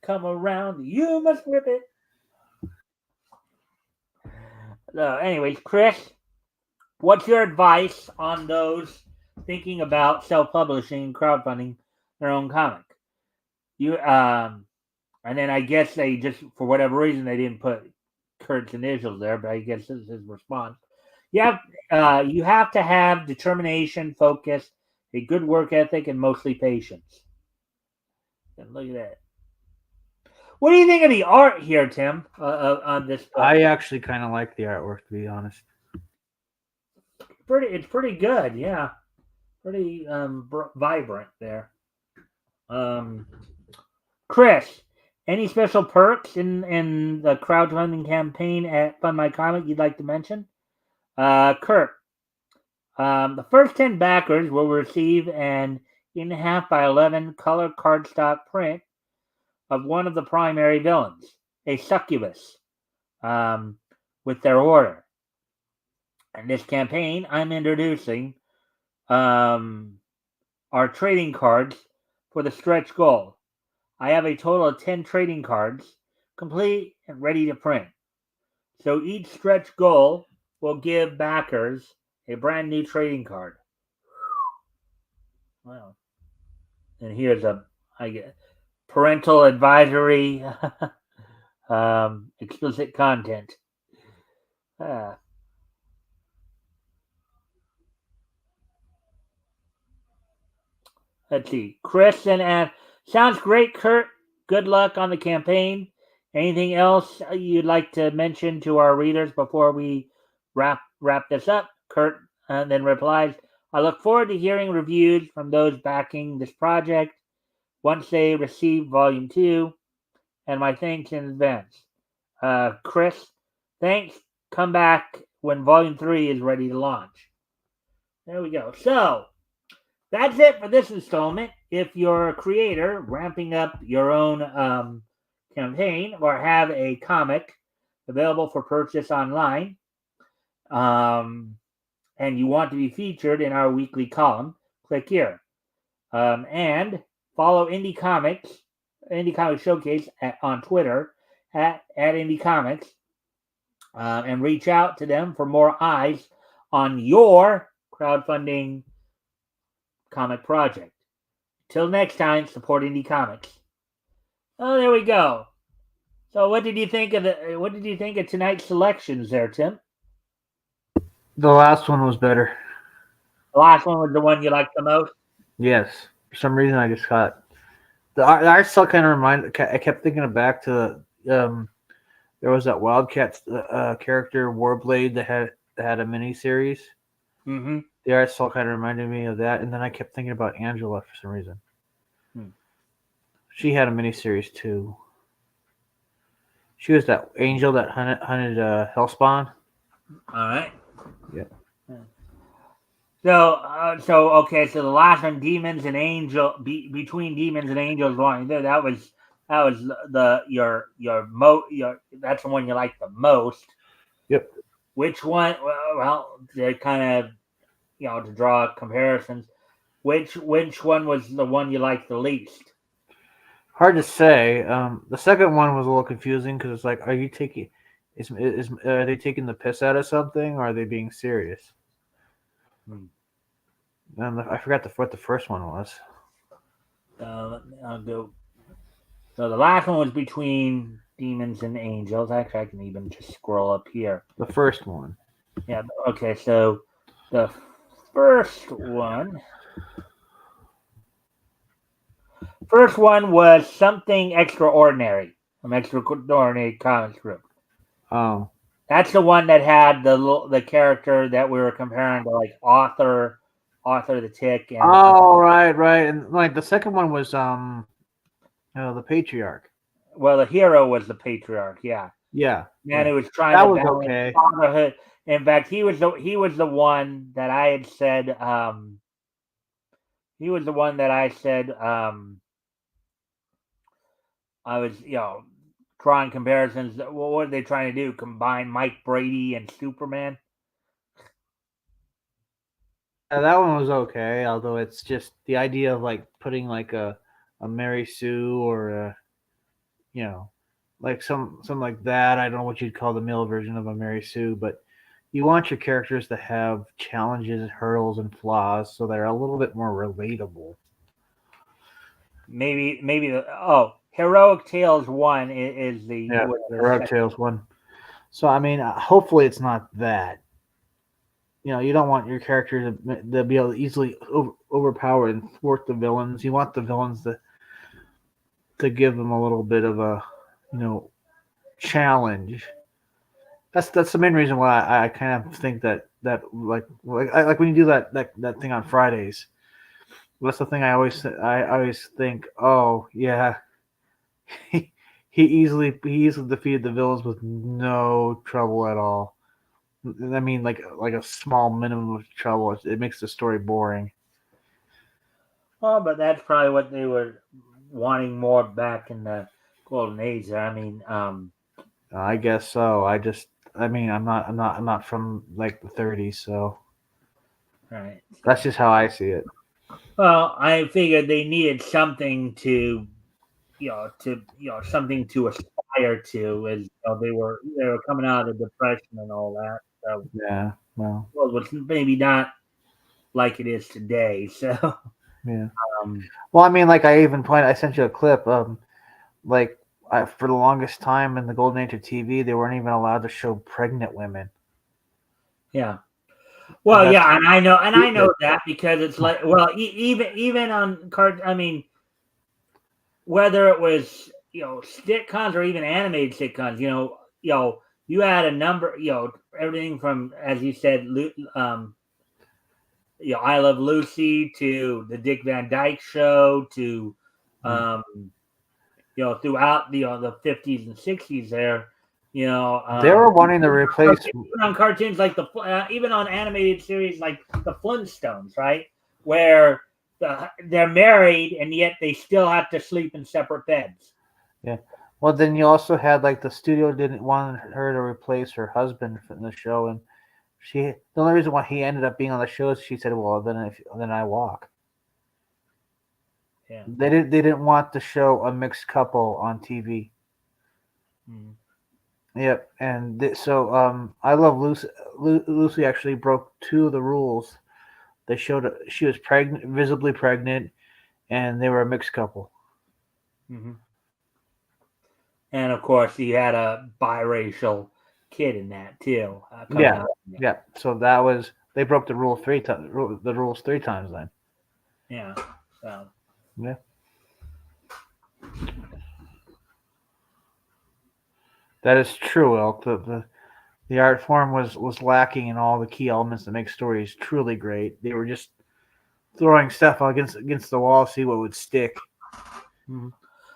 Come around. You must whip it. So, anyways, Chris, what's your advice on those thinking about self-publishing and crowdfunding their own comic? And then I guess they just, for whatever reason, they didn't put Kurt's initials there, but I guess this is his response. You have to have determination, focus, a good work ethic, and mostly patience. And look at that. What do you think of the art here, Tim, on this book? I actually kind of like the artwork, to be honest. It's pretty good, yeah. Pretty vibrant there. Chris, any special perks in the crowdfunding campaign at Fund My Comic you'd like to mention? Kurt, the first 10 backers will receive an 8.5 by 11 color cardstock print of one of the primary villains, a succubus, with their order. In this campaign, I'm introducing our trading cards for the stretch goal. I have a total of 10 trading cards, complete and ready to print. So each stretch goal will give backers a brand new trading card. Wow. And here's parental advisory, explicit content. Let's see. Chris and sounds great, Kurt. Good luck on the campaign. Anything else you'd like to mention to our readers before we wrap this up? Kurt then replies, I look forward to hearing reviews from those backing this project once they receive Volume 2, and my thanks in advance. Chris, thanks. Come back when Volume 3 is ready to launch. There we go. So, that's it for this installment. If you're a creator ramping up your own campaign or have a comic available for purchase online, and you want to be featured in our weekly column, click here. And follow Indie Comics Showcase on Twitter at Indie Comics, and reach out to them for more eyes on your crowdfunding comic project. Till next time, support Indie Comics. Oh, there we go. So, what did you think of tonight's selections, there, Tim? The last one was better. The last one was the one you liked the most. Yes, for some reason I just got the art still kind of reminded. I kept thinking back to there was that Wildcat character Warblade that had a mini series. Mm-hmm. The art still kind of reminded me of that, and then I kept thinking about Angela for some reason. She had a mini series too. She was that angel that hunted Hellspawn. All right. Yeah. So okay. So the last one, Demons and Angel, between Demons and Angels, one that was your that's the one you like the most. Yep. Which one? Well, they kind of to draw comparisons. Which one was the one you liked the least? Hard to say. The second one was a little confusing because it's like, are you taking? Are they taking the piss out of something, or are they being serious? And I forgot what the first one was. I'll go. So the last one was between demons and angels. Actually, I can even just scroll up here. The first one. Yeah. Okay. So the first one. First one was Something Extraordinary from Extraordinary Comics Group. Oh. That's the one that had the character that we were comparing to, like Arthur the Tick, and Oh, right. And like the second one was the Patriarch. well, the hero was the patriarch. Yeah, Yeah. and Yeah. it was trying That to was balance okay. fatherhood. In fact, he was the one that I had said. He was the one that I said. I was drawing comparisons. What were they trying to do? Combine Mike Brady and Superman? Yeah, that one was okay, although it's just the idea of like putting like a Mary Sue or you know like something like that. I don't know what you'd call the male version of a Mary Sue, but you want your characters to have challenges, hurdles, and flaws, so they're a little bit more relatable. Maybe Heroic Tales 1 is the Yeah, was the Heroic second. Tales one. So I mean, hopefully it's not that. You don't want your character to be able to easily overpower and thwart the villains. You want the villains to give them a little bit of a you know challenge. That's the main reason why I kind of think that when you do that thing on Fridays. That's the thing I always think. Oh yeah, he, he easily defeated the villains with no trouble at all. I mean, like a small minimum of trouble. It makes the story boring. Well, but that's probably what they were wanting more back in the golden age. I mean, I guess so. I mean, I'm not from like the 30s, so right. that's So, just how I see it. well, I figured they needed something to something to aspire to, as they were coming out of depression and all that. So, Yeah. Well. well, was maybe not like it is today. So, Yeah. um, Well, I mean, like I sent you a clip. Like for the longest time in the golden age of TV, they weren't even allowed to show pregnant women, yeah. and Well, that's yeah, and I stupid. know that because it's like, well, even on card, I mean, whether it was sitcoms or even animated sitcoms, you had a number, everything from, as you said, I Love Lucy to the Dick Van Dyke Show to, Yeah. um, throughout the 50s and 60s there, They were wanting to replace. even on cartoons like even on animated series like the Flintstones, right, where they're married and yet they still have to sleep in separate beds. Yeah. Well, then you also had like the studio didn't want her to replace her husband in the show, and the only reason why he ended up being on the show is she said, "Well, then I walk." Yeah. They didn't want to show a mixed couple on TV. Mm. Yep, and so I Love Lucy. Lucy actually broke two of the rules. They showed she was pregnant, visibly pregnant, and they were a mixed couple. Mm-hmm. And of course, you had a biracial kid in that too, coming Yeah, out. yeah. So that was they broke the rule three times. The rules three times then. Yeah. So. Yeah, that is true. Elk. The art form was lacking in all the key elements that make stories truly great. They were just throwing stuff against the wall, see what would stick. Mm-hmm.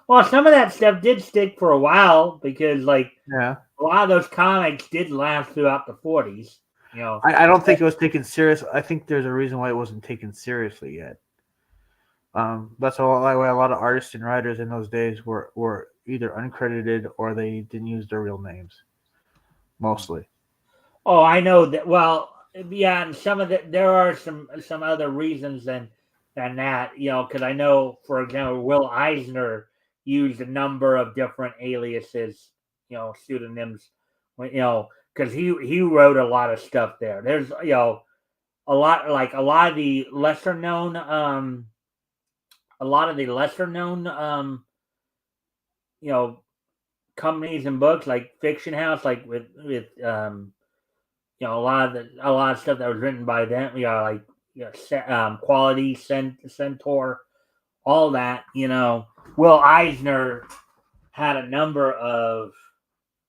Well, some of that stuff did stick for a while because, like, Yeah, a lot of those comics did last throughout the 40s. You know, I don't think it was taken serious. I think there's a reason why it wasn't taken seriously yet. That's why a lot of artists and writers in those days were either uncredited or they didn't use their real names mostly. oh, I know that. Well, yeah, and there are some other reasons than that. Because I know, for example, Will Eisner used a number of different aliases, pseudonyms. Because he wrote a lot of stuff there. There's a lot of the lesser known you know, companies and books like Fiction House, like with you know, a lot of stuff that was written by them, like Quality, Centaur, all that. You know, Will Eisner had a number of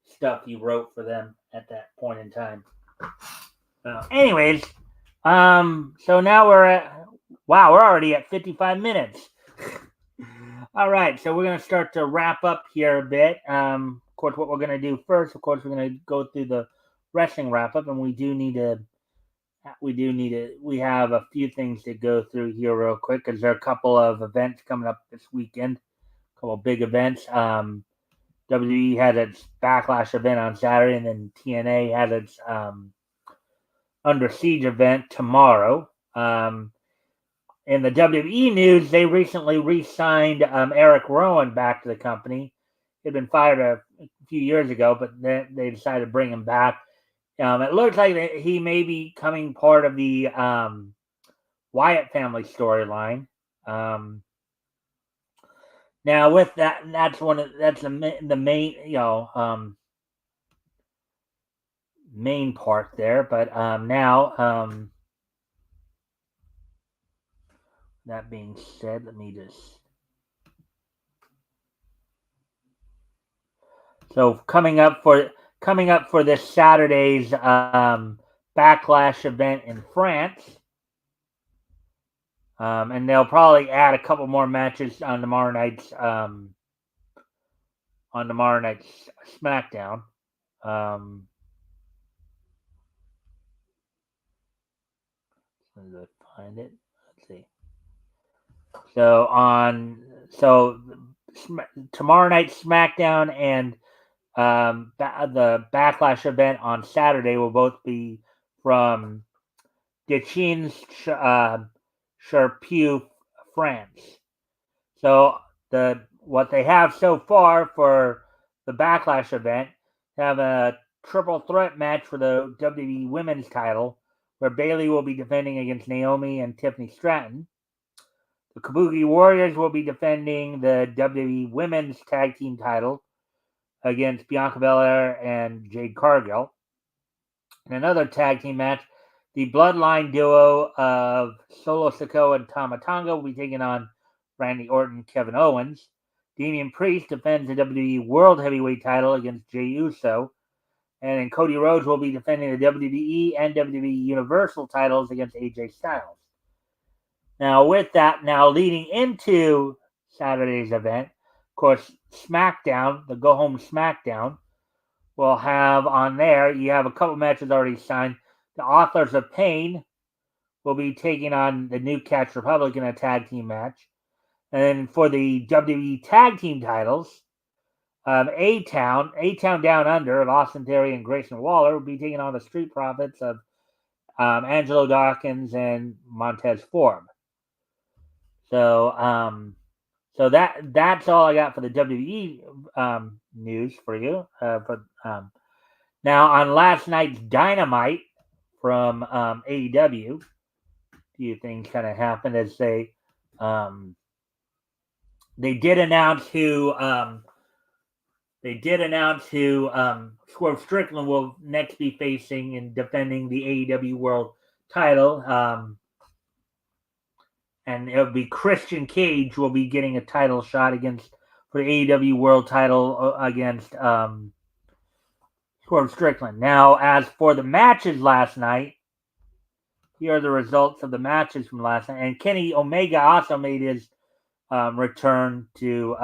stuff he wrote for them at that point in time. Anyways, so now we're already at 55 minutes. All right, so we're going to start to wrap up here a bit. Of course, what we're going to do first, of course, we're going to go through the wrestling wrap up, and we have a few things to go through here real quick because there are a couple of events coming up this weekend, a couple of big events. WWE had its Backlash event on Saturday, and then TNA had its Under Siege event tomorrow. In the WWE news, they recently re-signed Eric Rowan back to the company. He'd been fired a few years ago, but then they decided to bring him back. It looks like he may be becoming part of the Wyatt family storyline. Now, with that, that's the main main part there. But now, that being said, let me just. So coming up for this Saturday's Backlash event in France, and they'll probably add a couple more matches on tomorrow night's SmackDown. Let's find it. Let's see. So tomorrow night's SmackDown and the Backlash event on Saturday will both be from Decines Charpieu, France. So what they have so far for the Backlash event have a triple threat match for the WWE Women's title, where Bayley will be defending against Naomi and Tiffany Stratton. The Kabuki Warriors will be defending the WWE Women's Tag Team title against Bianca Belair and Jade Cargill. In another tag team match, the Bloodline duo of Solo Sikoa and Tama Tonga will be taking on Randy Orton, Kevin Owens. Damian Priest defends the WWE World Heavyweight title against Jey Uso. And then Cody Rhodes will be defending the WWE and WWE Universal titles against AJ Styles. Now, with that, leading into Saturday's event, of course, SmackDown, the Go Home SmackDown, will have on there, you have a couple matches already signed. The Authors of Pain will be taking on the New Catch Republic in a tag team match. And then for the WWE Tag Team titles, A-Town Down Under of Austin Theory and Grayson Waller will be taking on the Street Profits of Angelo Dawkins and Montez Ford. So that's all I got for the WWE news for you. Now on last night's Dynamite from AEW, a few things kind of happened as they did announce who Swerve Strickland will next be facing and defending the AEW World title. And it'll be Christian Cage will be getting a title shot for the AEW World title against Swerve Strickland. Now, as for the matches last night, here are the results of the matches from last night. And Kenny Omega also made his return to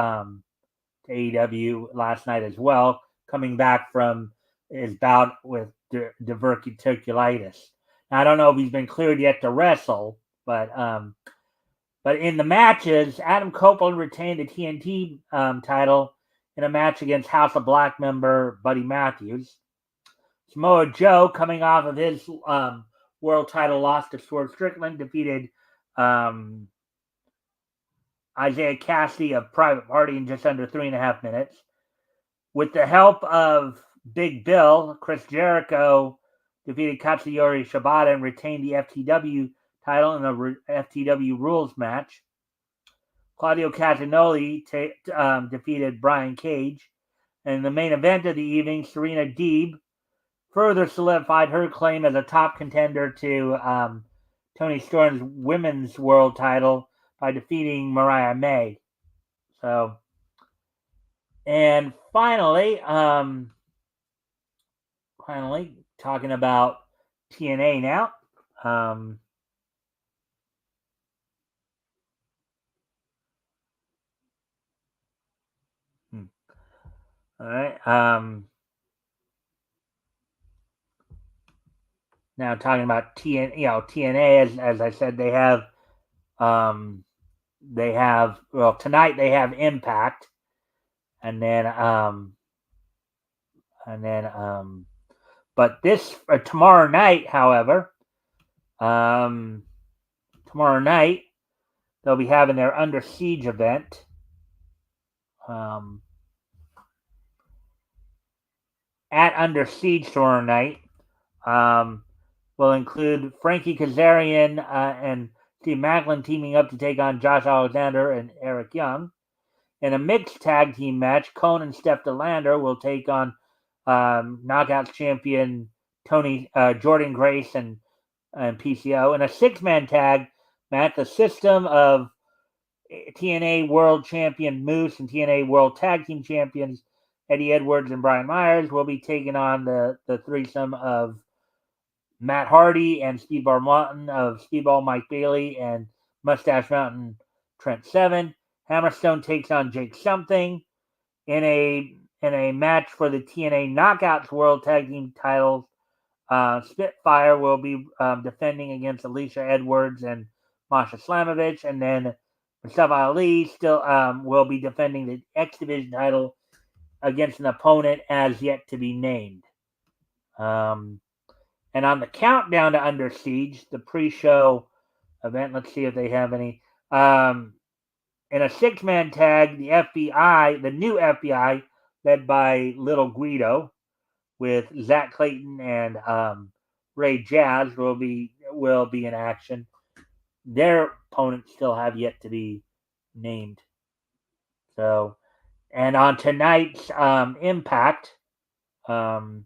AEW last night as well, coming back from his bout with diverticulitis. Now, I don't know if he's been cleared yet to wrestle, but in the matches, Adam Copeland retained the TNT title in a match against House of Black member Buddy Matthews. Samoa Joe, coming off of his world title loss to Swerve Strickland, defeated Isaiah Cassidy of Private Party in just under 3.5 minutes. With the help of Big Bill, Chris Jericho defeated Katsuyori Shibata and retained the FTW title in a FTW rules match. Claudio Castagnoli defeated Brian Cage. And in the main event of the evening, Serena Deeb further solidified her claim as a top contender to Toni Storm's women's world title by defeating Mariah May. So, and finally, talking about TNA now. All right. Now talking about TNA, as I said, they have tonight they have Impact, and then but this tomorrow night, however, tomorrow night they'll be having their Under Siege event. At Under Siege tomorrow night, will include Frankie Kazarian and Steve Macklin teaming up to take on Josh Alexander and Eric Young. In a mixed tag team match, Cone and Steph DeLander will take on Knockouts champion Jordan Grace and PCO. In a six-man tag match, the System of TNA World Champion Moose and TNA World Tag Team Champions Eddie Edwards and Brian Myers will be taking on the threesome of Matt Hardy and Speedball Mountain of Speedball Mike Bailey and Mustache Mountain Trent Seven. Hammerstone takes on Jake Something in a match for the TNA Knockouts World Tag Team titles. Spitfire will be defending against Alicia Edwards and Masha Slamovich, and then Mustafa Ali still will be defending the X Division title against an opponent as yet to be named. And on the countdown to Under Siege, the pre-show event, let's see if they have any. In a six-man tag, the FBI, the new FBI, led by Little Guido, with Zach Clayton and Ray Jazz, will be in action. Their opponents still have yet to be named. So, and on tonight's Impact, the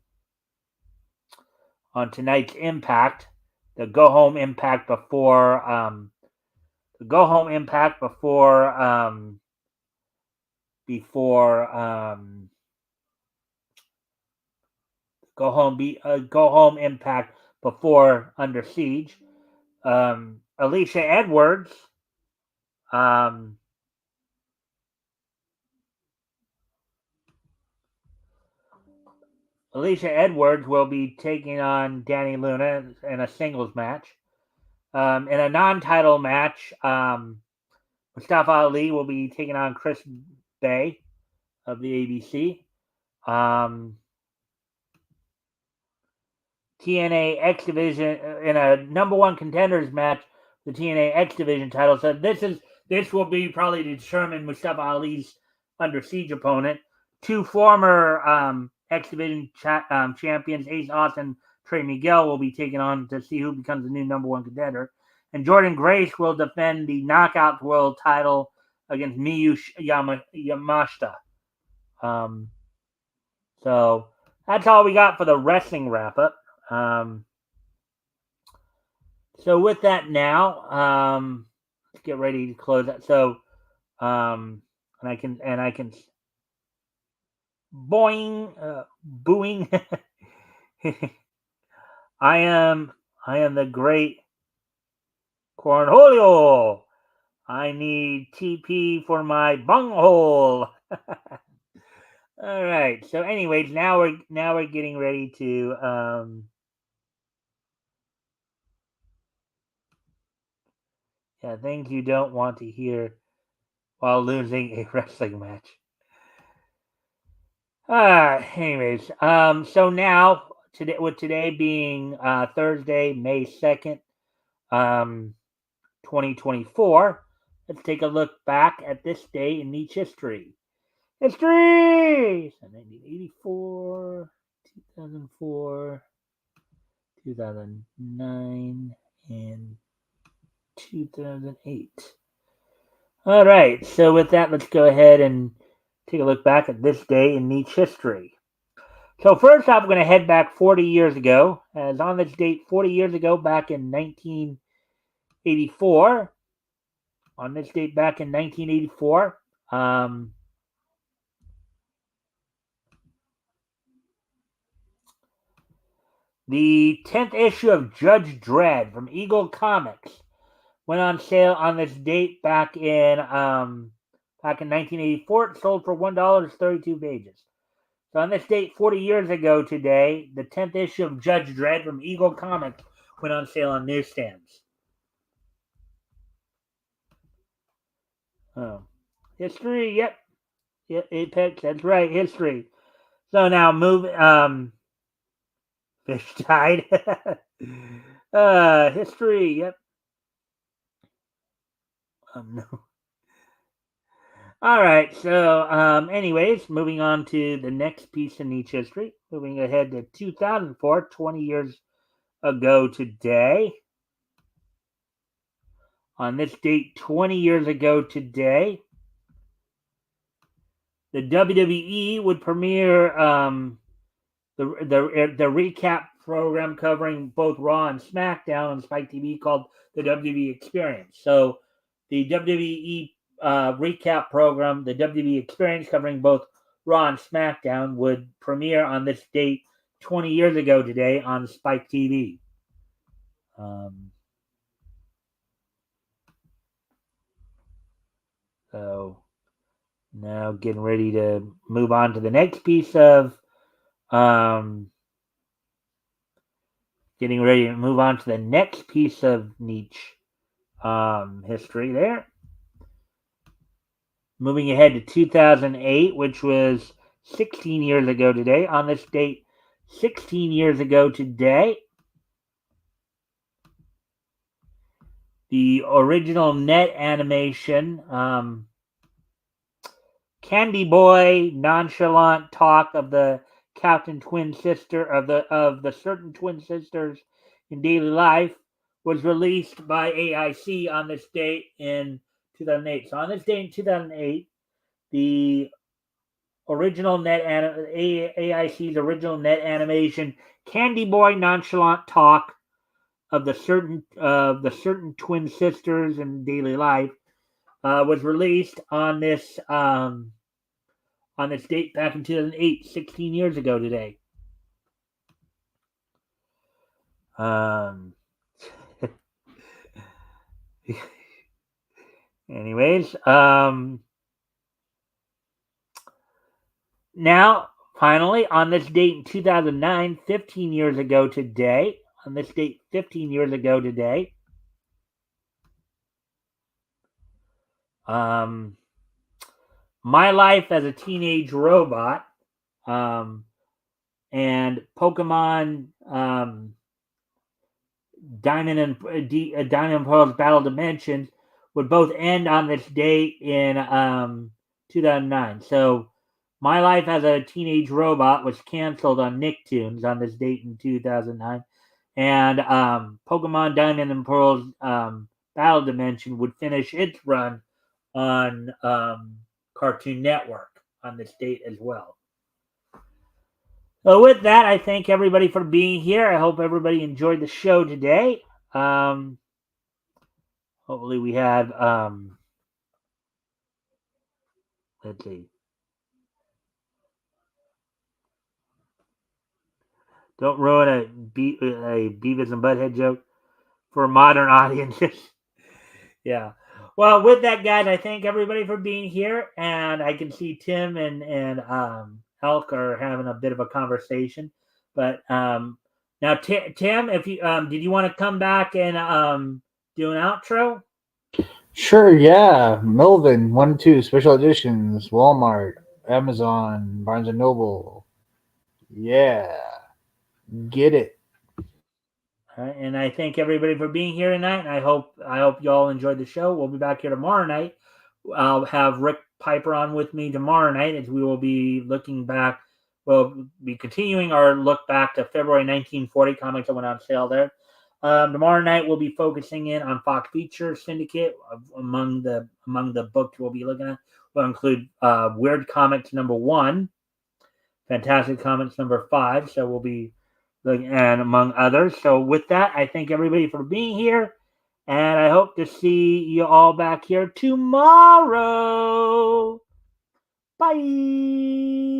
Go Home Impact before Go Home Impact before Under Siege. Alicia Edwards will be taking on Danny Luna in a singles match. In a non-title match, Mustafa Ali will be taking on Chris Bay of the ABC. TNA X Division in a number one contenders match, the TNA X Division title. So this will be probably to determine Mustafa Ali's Under Siege opponent. Two former X Division champions, Ace Austin, Trey Miguel, will be taken on to see who becomes the new number one contender. And Jordan Grace will defend the Knockouts World title against Miyu Yamashita. So that's all we got for the wrestling wrap-up. So with that now, let's get ready to close that. So, and I can booing. I am the great Cornholio. I need TP for my bunghole. All right. So, anyways, now we're getting ready to things you don't want to hear while losing a wrestling match. Anyways, so now today being Thursday, May 2nd, 2024, let's take a look back at this day in Niche history. History! So 1984, 2004, 2009, and 2008. All right, so with that, let's go ahead and take a look back at this day in niche history. So first off, we're going to head back 40 years ago. As on this date, 40 years ago, back in 1984. On this date, back in 1984, the 10th issue of Judge Dredd from Eagle Comics went on sale on this date back in 1984. It sold for $1, 32 pages. So on this date, 40 years ago today, the 10th issue of Judge Dredd from Eagle Comics went on sale on newsstands. Oh, history. Yep, Apex. That's right, history. So now move. Fish died. History. Yep. No. All right. So, anyways, moving on to the next piece in niche history. Moving ahead to 2004, 20 years ago today. On this date, 20 years ago today, the WWE would premiere the recap program covering both Raw and SmackDown on Spike TV called the WWE Experience. So the WWE recap program, the WWE Experience, covering both Raw and SmackDown, would premiere on this date 20 years ago today on Spike TV. So now getting ready to move on to the next piece of getting ready to move on to the next piece of niche history there. Moving ahead to 2008, which was 16 years ago today. On this date, 16 years ago today, the original net animation Candy Boy nonchalant talk of the Captain Twin Sister of the certain twin sisters in daily life was released by AIC on this date in 2008. So on this date in 2008, the original AIC's original net animation Candy Boy nonchalant talk of the certain twin sisters in daily life was released on this date back in 2008, 16 years ago today. Anyways, now, finally, on this date in 2009, 15 years ago today, on this date 15 years ago today, My Life as a Teenage Robot and Pokemon Diamond and Pearl's Battle Dimensions would both end on this date in 2009. So My Life as a Teenage Robot was canceled on Nicktoons on this date in 2009. And Pokemon Diamond and Pearl's Battle Dimension would finish its run on Cartoon Network on this date as well. So with that, I thank everybody for being here. I hope everybody enjoyed the show today. Hopefully we had, let's see. Don't ruin a Beavis and Butthead joke for modern audiences. Yeah. Well, with that, guys, I thank everybody for being here. And I can see Tim and Elk are having a bit of a conversation. But now, Tim, if you did you want to come back and do an outro? Sure, yeah. Melvin, 1 and 2, special editions, Walmart, Amazon, Barnes and Noble. Yeah. Get it. All right, and I thank everybody for being here tonight. And I hope you all enjoyed the show. We'll be back here tomorrow night. I'll have Rick Piper on with me tomorrow night as we will be looking back. we'll be continuing our look back to February 1940 comics that went on sale there. Tomorrow night we'll be focusing in on Fox Feature Syndicate. Among the books we'll be looking at, we'll include Weird Comics #1, Fantastic Comics #5. So we'll be looking, and among others. So with that, I thank everybody for being here, and I hope to see you all back here tomorrow. Bye.